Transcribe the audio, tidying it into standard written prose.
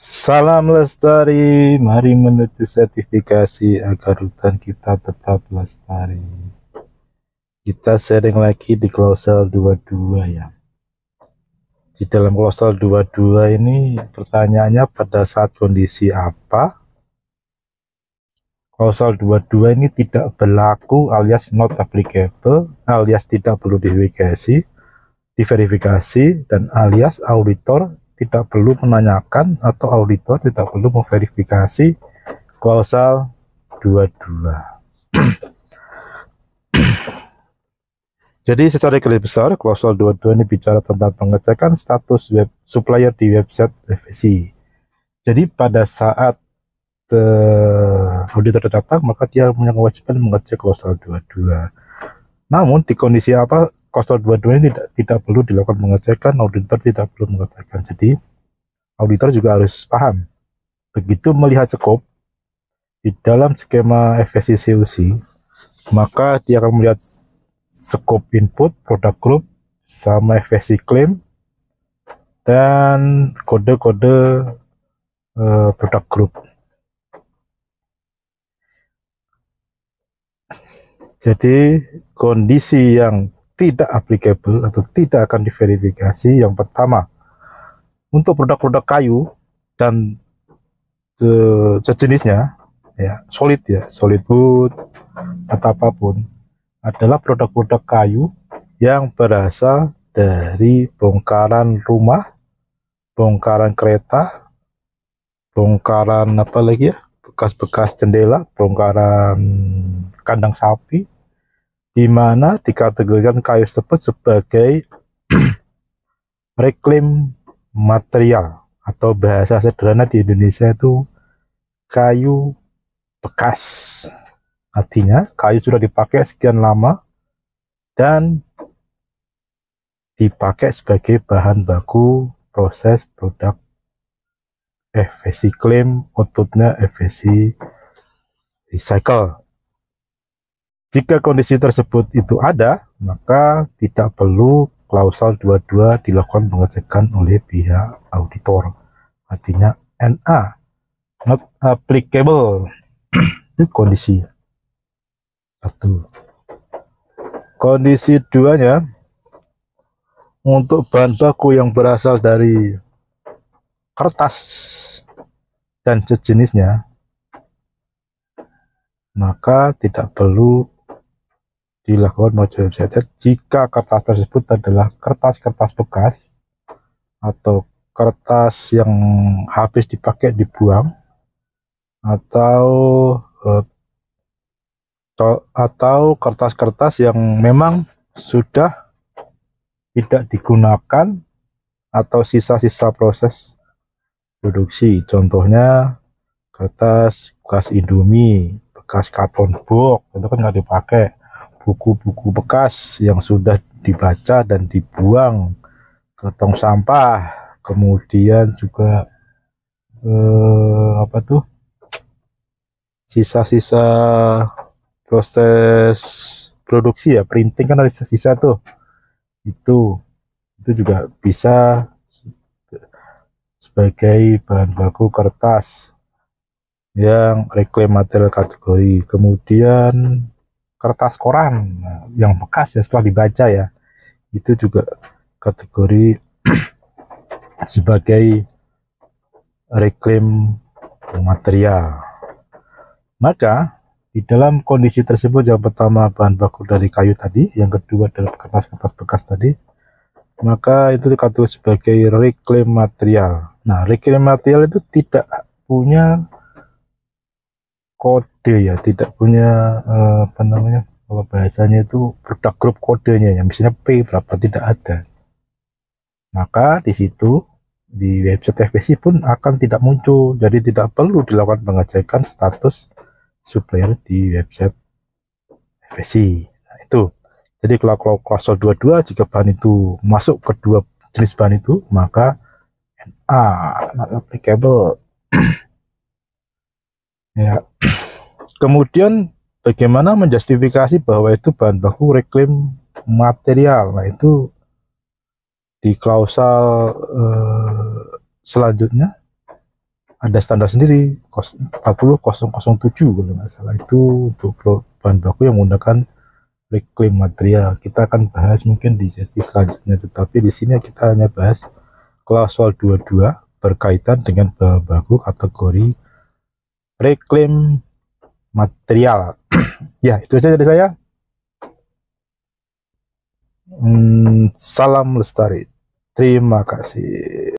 Salam lestari, mari menuju sertifikasi agar hutan kita tetap lestari. Kita sharing lagi di klausel 22 ya. Di dalam klausel 22 ini pertanyaannya pada saat kondisi apa? Klausel 22 ini tidak berlaku alias not applicable, alias tidak perlu diverifikasi, dan alias auditor tidak perlu menanyakan atau auditor tidak perlu memverifikasi klausel 22. Jadi secara garis besar klausel 22 ini bicara tentang pengecekan status web supplier di website FSC. Jadi pada saat auditor datang, maka dia punya kewajiban mengecek klausel 22. Namun di kondisi apa klausel 22 ini tidak perlu dilakukan pengecekan, auditor tidak perlu mengecekan. Jadi auditor juga harus paham, begitu melihat skop di dalam skema FSC COC, maka dia akan melihat skop input, product group, sama FSC claim, dan kode-kode product group. Jadi kondisi yang tidak applicable atau tidak akan diverifikasi, yang pertama untuk produk-produk kayu dan sejenisnya ya, solid wood atau apapun, adalah produk-produk kayu yang berasal dari bongkaran rumah, bongkaran kereta, bongkaran apa lagi ya, bekas-bekas jendela, bongkaran kandang sapi, di mana dikategorikan kayu tersebut sebagai reclaim material, atau bahasa sederhana di Indonesia itu kayu bekas. Artinya kayu sudah dipakai sekian lama dan dipakai sebagai bahan baku proses produk FSC claim, outputnya FSC recycle. Jika kondisi tersebut itu ada, maka tidak perlu klausel 22 dilakukan pengecekan oleh pihak auditor. Artinya NA, not applicable. Itu kondisi 1. Kondisi 2-nya, untuk bahan baku yang berasal dari kertas dan sejenisnya, maka tidak perlu dilakukan wajib website jika kertas tersebut adalah kertas-kertas bekas atau kertas yang habis dipakai dibuang, atau kertas-kertas yang memang sudah tidak digunakan atau sisa-sisa proses produksi. Contohnya kertas bekas Indomie, bekas karton box, itu kan nggak dipakai. Buku-buku bekas yang sudah dibaca dan dibuang ke tong sampah. Kemudian juga sisa-sisa proses produksi ya, printing kan ada sisa tuh. Itu juga bisa sebagai bahan baku kertas yang reclaim material kategori. Kemudian kertas koran yang bekas ya, setelah dibaca ya, itu juga kategori sebagai reclaim material. Maka di dalam kondisi tersebut, yang pertama bahan baku dari kayu tadi, yang kedua adalah kertas-kertas bekas tadi, maka itu dikategori sebagai reclaim material. Nah, reclaim material itu tidak punya kode ya, tidak punya kalau bahasanya itu produk grup kodenya ya, misalnya P berapa, tidak ada. Maka di situ di website FSC pun akan tidak muncul, jadi tidak perlu dilakukan pengecekan status supplier di website FSC. Nah, itu. Jadi kalau klausel 22, jika bahan itu masuk ke dua jenis bahan itu, maka NA, not applicable. Ya. Kemudian bagaimana menjustifikasi bahwa itu bahan baku reclaim material? Nah, itu di klausel selanjutnya ada standar sendiri 40007 kalau nggak salah, itu untuk bahan baku yang menggunakan reclaim material. Kita akan bahas mungkin di sesi selanjutnya, tetapi di sini kita hanya bahas klausul 22 berkaitan dengan bahan baku kategori reclaim material. Ya, itu saja dari saya. Salam lestari. Terima kasih.